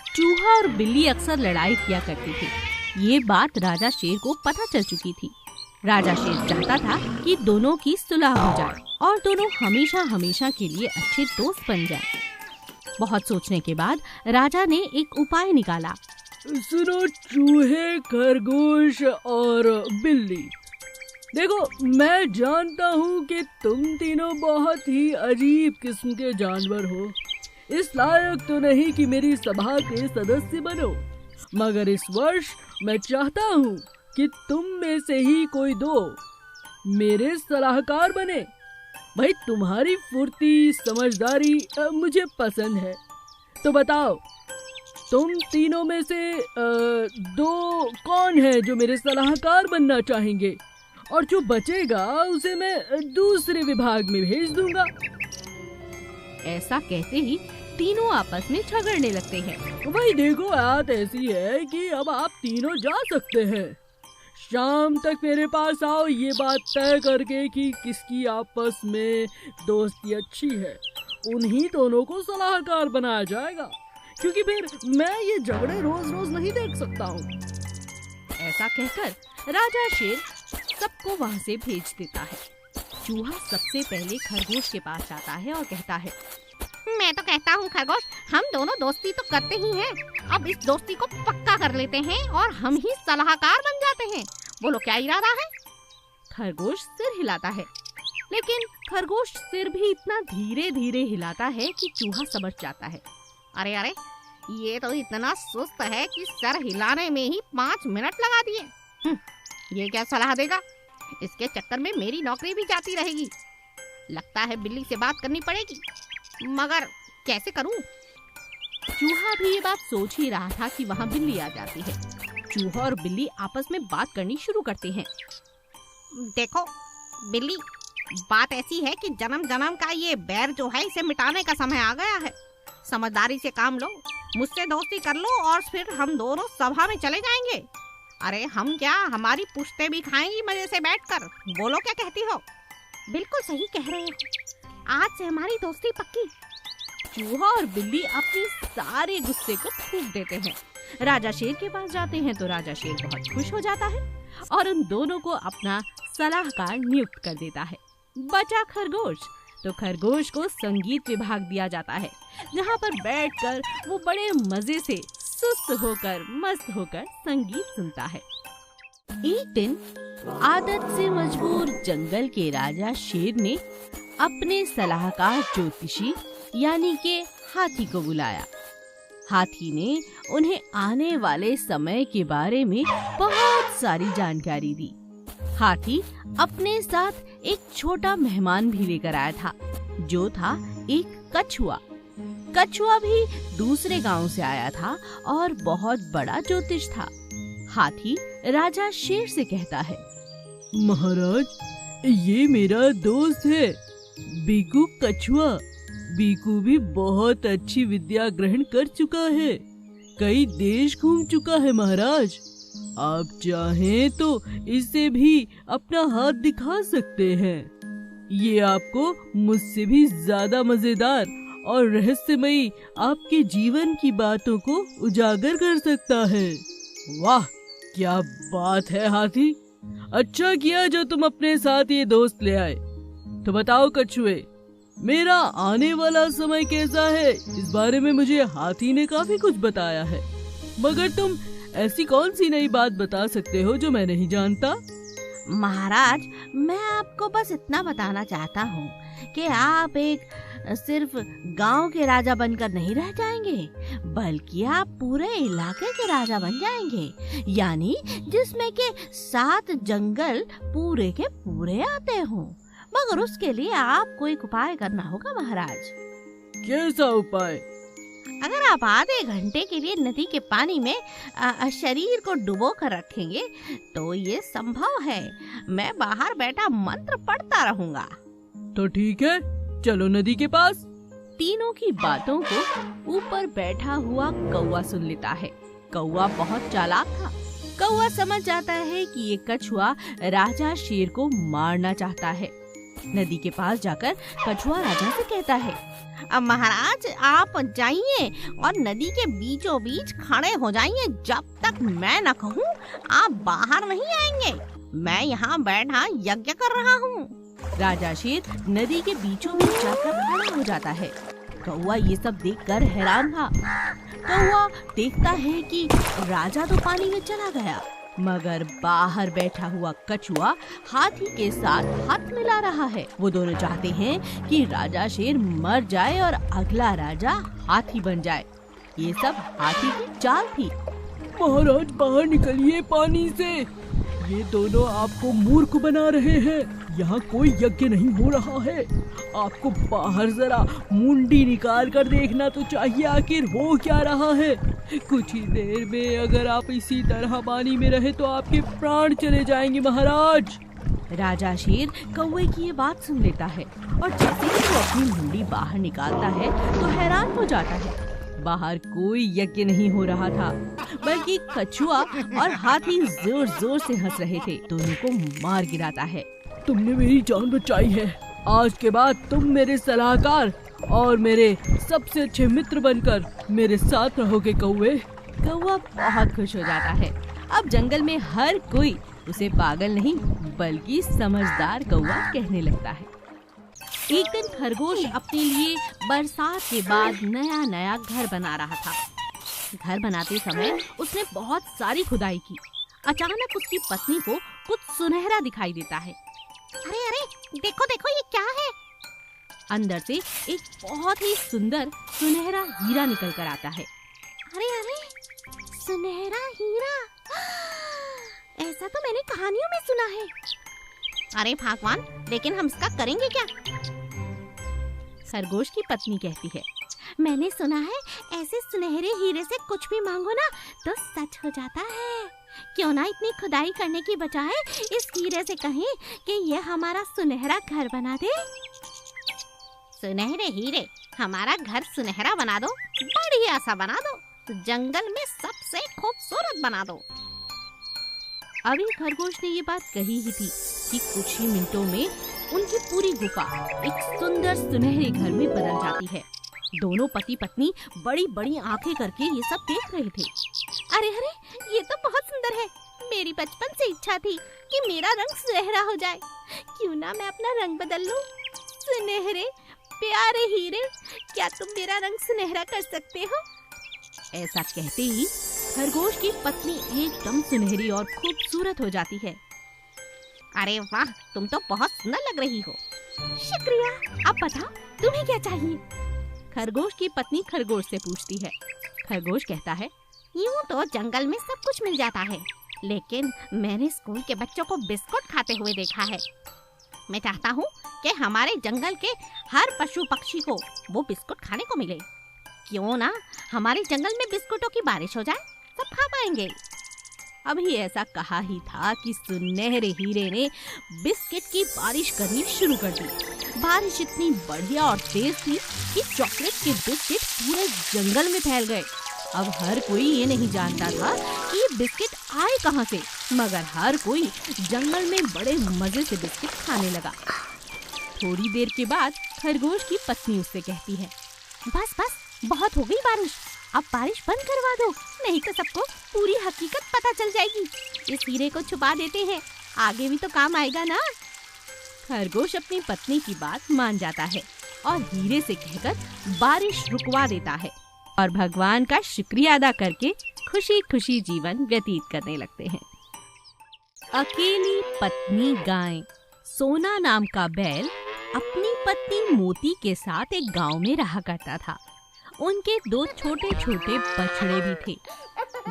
चूहा और बिल्ली अक्सर लड़ाई किया करती थी। ये बात राजा शेर को पता चल चुकी थी। राजा शेर चाहता था कि दोनों की सुलह हो जाए और दोनों हमेशा हमेशा के लिए अच्छे दोस्त बन जाएं। बहुत सोचने के बाद राजा ने एक उपाय निकाला। सुनो चूहे, खरगोश और बिल्ली, देखो मैं जानता हूँ कि तुम तीनों बहुत ही अजीब किस्म के जानवर हो। इस लायक तो नहीं कि मेरी सभा के सदस्य बनो, मगर इस वर्ष मैं चाहता हूँ कि तुम में से ही कोई दो मेरे सलाहकार बने। भाई तुम्हारी फुर्ती, समझदारी मुझे पसंद है। तो बताओ, तुम तीनों में से दो कौन है जो मेरे सलाहकार बनना चाहेंगे, और जो बचेगा उसे मैं दूसरे विभाग में भेज दूंगा। ऐसा कहते ही तीनों आपस में झगड़ने लगते हैं। भाई देखो, बात ऐसी है कि अब आप तीनों जा सकते हैं। शाम तक मेरे पास आओ ये बात तय करके कि किसकी आपस में दोस्ती अच्छी है। उन्हीं दोनों को सलाहकार बनाया जाएगा, क्योंकि फिर मैं ये झगड़े रोज रोज नहीं देख सकता हूँ। ऐसा कहकर राजा शेर सबको वहाँ से भेज देता है। चूहा सबसे पहले खरगोश के पास जाता है और कहता है, मैं तो कहता हूँ खरगोश, हम दोनों दोस्ती तो करते ही हैं, अब इस दोस्ती को पक्का कर लेते हैं और हम ही सलाहकार बन जाते हैं। बोलो क्या इरादा है? खरगोश सिर हिलाता है, लेकिन खरगोश सिर भी इतना धीरे धीरे हिलाता है कि चूहा समझ जाता है। अरे अरे, ये तो इतना सुस्त है कि सर हिलाने में ही 5 मिनट लगा दिए। ये क्या सलाह देगा? इसके चक्कर में मेरी नौकरी भी जाती रहेगी। लगता है बिल्ली से बात करनी पड़ेगी, मगर कैसे करूं? चूहा भी ये बात सोच ही रहा था कि वहाँ बिल्ली आ जाती है। चूहा और बिल्ली आपस में बात करनी शुरू करते हैं। देखो बिल्ली, बात ऐसी है कि जन्म जन्म का ये बैर जो है, इसे मिटाने का समय आ गया है। समझदारी से काम लो, मुझसे दोस्ती कर लो और फिर हम दोनों सभा में चले जाएंगे। अरे हम क्या, हमारी पुश्ते भी खाएंगी मजे से बैठकर। बोलो क्या कहती हो? बिल्कुल सही कह रहे हो, आज से हमारी दोस्ती पक्की। चूहा और बिल्ली अपने सारे गुस्से को फूंक देते हैं। राजा शेर के पास जाते हैं तो राजा शेर बहुत खुश हो जाता है और उन दोनों को अपना सलाहकार नियुक्त कर देता है। बचा खरगोश, तो खरगोश को संगीत विभाग दिया जाता है, जहाँ पर बैठकर वो बड़े मजे से सुस्त होकर, मस्त होकर संगीत सुनता है। एक दिन आदत से मजबूर जंगल के राजा शेर ने अपने सलाहकार ज्योतिषी यानी के हाथी को बुलाया। हाथी ने उन्हें आने वाले समय के बारे में बहुत सारी जानकारी दी। हाथी अपने साथ एक छोटा मेहमान भी लेकर आया था, जो था एक कछुआ। कछुआ भी दूसरे गांव से आया था और बहुत बड़ा ज्योतिष था। हाथी राजा शेर से कहता है, महाराज, ये मेरा दोस्त है बीकू कछुआ। बीकू भी बहुत अच्छी विद्या ग्रहण कर चुका है, कई देश घूम चुका है महाराज। आप चाहें तो इसे भी अपना हाथ दिखा सकते हैं। ये आपको मुझसे भी ज्यादा मजेदार और रहस्यमयी आपके जीवन की बातों को उजागर कर सकता है। वाह, क्या बात है हाथी, अच्छा किया जो तुम अपने साथ ये दोस्त ले आए। तो बताओ कछुए, मेरा आने वाला समय कैसा है? इस बारे में मुझे हाथी ने काफी कुछ बताया है, मगर तुम ऐसी कौन सी नई बात बता सकते हो जो मैं नहीं जानता? महाराज, मैं आपको बस इतना बताना चाहता हूँ कि आप एक सिर्फ गांव के राजा बनकर नहीं रह जाएंगे, बल्कि आप पूरे इलाके के राजा बन जाएंगे, यानी जिसमें के 7 जंगल पूरे के पूरे आते हों। मगर उसके लिए आपको एक उपाय करना होगा महाराज। कैसा उपाय? अगर आप आधे घंटे के लिए नदी के पानी में शरीर को डुबो कर रखेंगे तो ये संभव है। मैं बाहर बैठा मंत्र पढ़ता रहूंगा। तो ठीक है, चलो नदी के पास। तीनों की बातों को ऊपर बैठा हुआ कौवा सुन लेता है। कौवा बहुत चालाक था। कौवा समझ जाता है कि ये कछुआ राजा शेर को मारना चाहता है। नदी के पास जाकर कछुआ राजा से कहता है, अब महाराज आप जाइए और नदी के बीचों बीच खड़े हो जाइए। जब तक मैं न कहूँ आप बाहर नहीं आएंगे। मैं यहाँ बैठा यज्ञ कर रहा हूँ। राजा शेर नदी के बीचों बीच जाकर खड़ा हो जाता है। कौवा ये सब देखकर हैरान था। कौवा देखता है कि राजा तो पानी में चला गया, मगर बाहर बैठा हुआ कछुआ हाथी के साथ हाथ मिला रहा है। वो दोनों चाहते हैं कि राजा शेर मर जाए और अगला राजा हाथी बन जाए। ये सब हाथी की चाल थी। महाराज बाहर निकलिए पानी से, ये दोनों आपको मूर्ख बना रहे हैं। यहाँ कोई यज्ञ नहीं हो रहा है। आपको बाहर जरा मुंडी निकाल कर देखना तो चाहिए, आखिर हो क्या रहा है। कुछ ही देर में अगर आप इसी तरह पानी में रहे तो आपके प्राण चले जाएंगे महाराज। राजा शेर कौवे की ये बात सुन लेता है और जैसे ही वो अपनी मुंडी बाहर निकालता है तो हैरान हो जाता है। बाहर कोई यज्ञ नहीं हो रहा था, बल्कि कछुआ और हाथी जोर जोर से हंस रहे थे। दोनों को मार गिराता है। तुमने मेरी जान बचाई है। आज के बाद तुम मेरे सलाहकार और मेरे सबसे अच्छे मित्र बनकर मेरे साथ रहोगे कौवे। कौवा बहुत खुश हो जाता है। अब जंगल में हर कोई उसे पागल नहीं बल्कि समझदार कौवा कहने लगता है। एक दिन खरगोश अपने लिए बरसात के बाद नया नया घर बना रहा था। घर बनाते समय उसने बहुत सारी खुदाई की। अचानक उसकी पत्नी को कुछ सुनहरा दिखाई देता है। अरे अरे देखो देखो ये क्या है। अंदर से एक बहुत ही सुंदर सुनहरा हीरा निकल कर आता है। अरे अरे सुनहरा हीरा, ऐसा तो मैंने कहानियों में सुना है। अरे भगवान, लेकिन हम इसका करेंगे क्या? खरगोश की पत्नी कहती है, मैंने सुना है ऐसे सुनहरे हीरे से कुछ भी मांगो ना तो सच हो जाता है। क्यों ना इतनी खुदाई करने की बजाय इस हीरे से कहें कि ये हमारा सुनहरा घर बना दे। सुनहरे हीरे, हमारा घर सुनहरा बना दो, बढ़िया सा बना दो, जंगल में सबसे खूबसूरत बना दो। अभी खरगोश ने ये बात कही ही थी कि कुछ ही मिनटों में उनकी पूरी गुफा एक सुंदर सुनहरे घर में बदल जाती है। दोनों पति पत्नी बड़ी बड़ी आंखें करके ये सब देख रहे थे। अरे अरे ये तो बहुत सुंदर है। मेरी बचपन से इच्छा थी कि मेरा रंग सुनहरा हो जाए। क्यों ना मैं अपना रंग बदल लूं। सुनहरे प्यारे हीरे, क्या तुम मेरा रंग सुनहरा कर सकते हो? ऐसा कहते ही खरगोश की पत्नी एकदम सुनहरी और खूबसूरत हो जाती है। अरे वाह, तुम तो बहुत सुंदर लग रही हो। शुक्रिया। अब बताओ तुम्हें क्या चाहिए? खरगोश की पत्नी खरगोश से पूछती है। खरगोश कहता है, यूं तो जंगल में सब कुछ मिल जाता है, लेकिन मैंने स्कूल के बच्चों को बिस्कुट खाते हुए देखा है। मैं चाहता हूँ कि हमारे जंगल के हर पशु पक्षी को वो बिस्कुट खाने को मिले। क्यों ना हमारे जंगल में बिस्कुटों की बारिश हो जाए, सब खा पाएंगे। अभी ऐसा कहा ही था कि सुनहरे हीरे ने बिस्किट की बारिश करनी शुरू कर दी। बारिश इतनी बढ़िया और तेज थी कि चॉकलेट के बिस्किट पूरे जंगल में फैल गए। अब हर कोई ये नहीं जानता था कि ये बिस्किट आए कहाँ से, मगर हर कोई जंगल में बड़े मजे से बिस्किट खाने लगा। थोड़ी देर के बाद खरगोश की पत्नी उससे कहती है, बस बस बहुत हो गई बारिश, अब बारिश बंद करवा दो, नहीं तो सबको पूरी हकीकत पता चल जाएगी। इस हीरे को छुपा देते हैं, आगे भी तो काम आएगा ना। खरगोश अपनी पत्नी की बात मान जाता है और हीरे से कहकर बारिश रुकवा देता है और भगवान का शुक्रिया अदा करके खुशी खुशी जीवन व्यतीत करने लगते हैं। अकेली पत्नी गाय। सोना नाम का बैल अपनी पत्नी मोती के साथ एक गांव में रहा करता था। उनके दो छोटे छोटे बछड़े भी थे,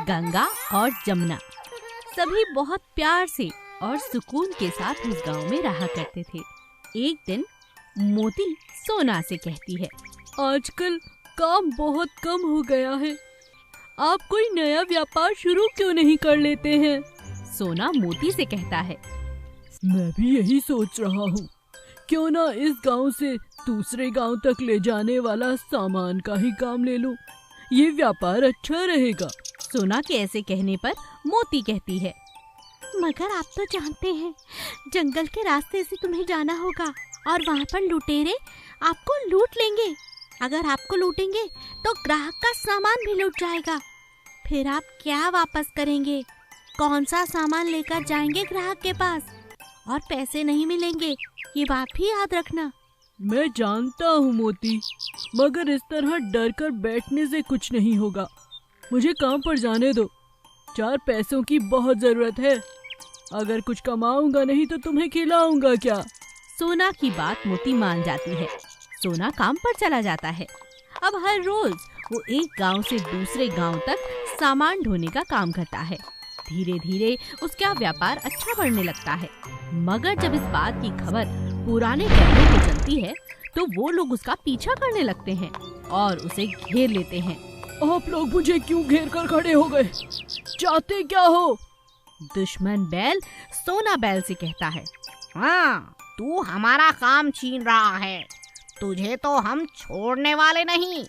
गंगा और जमुना। सभी बहुत प्यार से और सुकून के साथ उस गांव में रहा करते थे। एक दिन मोती सोना से कहती है, आजकल काम बहुत कम हो गया है, आप कोई नया व्यापार शुरू क्यों नहीं कर लेते हैं? सोना मोती से कहता है, मैं भी यही सोच रहा हूँ, क्यों ना इस गांव से दूसरे गांव तक ले जाने वाला सामान का ही काम ले लूं, ये व्यापार अच्छा रहेगा। सोना के ऐसे कहने पर मोती कहती है, मगर आप तो जानते हैं जंगल के रास्ते से तुम्हें जाना होगा और वहाँ पर लुटेरे आपको लूट लेंगे। अगर आपको लूटेंगे तो ग्राहक का सामान भी लूट जाएगा। फिर आप क्या वापस करेंगे? कौन सा सामान लेकर जाएंगे ग्राहक के पास? और पैसे नहीं मिलेंगे, ये बात भी याद रखना। मैं जानता हूँ मोती, मगर इस तरह डर कर बैठने से कुछ नहीं होगा। मुझे काम पर जाने दो, 4 पैसों की बहुत जरूरत है। अगर कुछ कमाऊंगा नहीं तो तुम्हें खिलाऊंगा क्या? सोना की बात मोती मान जाती है। सोना काम पर चला जाता है। अब हर रोज वो एक गांव से दूसरे गांव तक सामान ढोने का काम करता है। धीरे धीरे उसका व्यापार अच्छा बढ़ने लगता है। मगर जब इस बात की खबर पुराने बैलों को चलती है तो वो लोग उसका पीछा करने लगते हैं और उसे घेर लेते हैं। आप लोग मुझे क्यों घेर कर खड़े हो गए? चाहते क्या हो? दुश्मन बैल सोना बैल से कहता है। हाँ, तू हमारा काम छीन रहा है, तुझे तो हम छोड़ने वाले नहीं।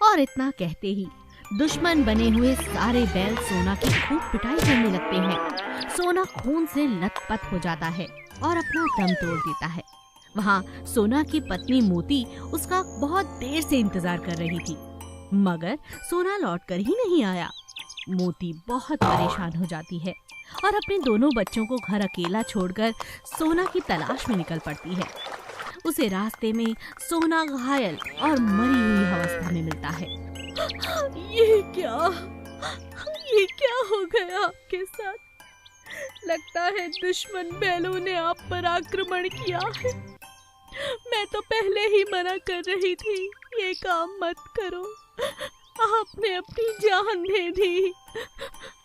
और इतना कहते ही दुश्मन बने हुए सारे बैल सोना की खूब पिटाई करने लगते हैं। सोना खून से लथपथ हो जाता है और अपना दम तोड़ देता है। वहाँ सोना की पत्नी मोती उसका बहुत देर से इंतजार कर रही थी, मगर सोना लौटकर ही नहीं आया। मोती बहुत परेशान हो जाती है और अपने दोनों बच्चों को घर अकेला छोड़कर सोना की तलाश में निकल पड़ती है। उसे रास्ते में सोना घायल और मरी हुई अवस्था में मिलता है। ये क्या हो गया आपके साथ? लगता है दुश्मन बैलों ने आप पर आक्रमण किया है। मैं तो पहले ही मना कर रही थी, ये काम मत करो। आपने अपनी जान दे दी,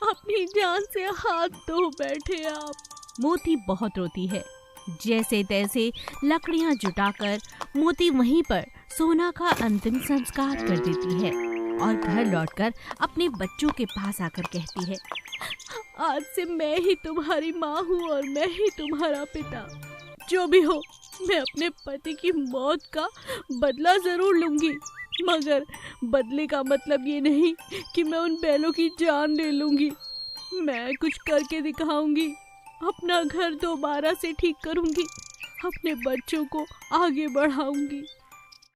अपनी जान से हाथ धो बैठे आप। मोती बहुत रोती है। जैसे तैसे लकड़ियां जुटाकर मोती वहीं पर सोना का अंतिम संस्कार कर देती है और घर लौटकर अपने बच्चों के पास आकर कहती है, आज से मैं ही तुम्हारी माँ हूँ और मैं ही तुम्हारा पिता। जो भी हो, मैं अपने पति की मौत का बदला जरूर लूंगी, मगर बदले का मतलब ये नहीं कि मैं उन बैलों की जान ले लूंगी। मैं कुछ करके दिखाऊंगी, अपना घर दोबारा से ठीक करूंगी, अपने बच्चों को आगे बढ़ाऊंगी।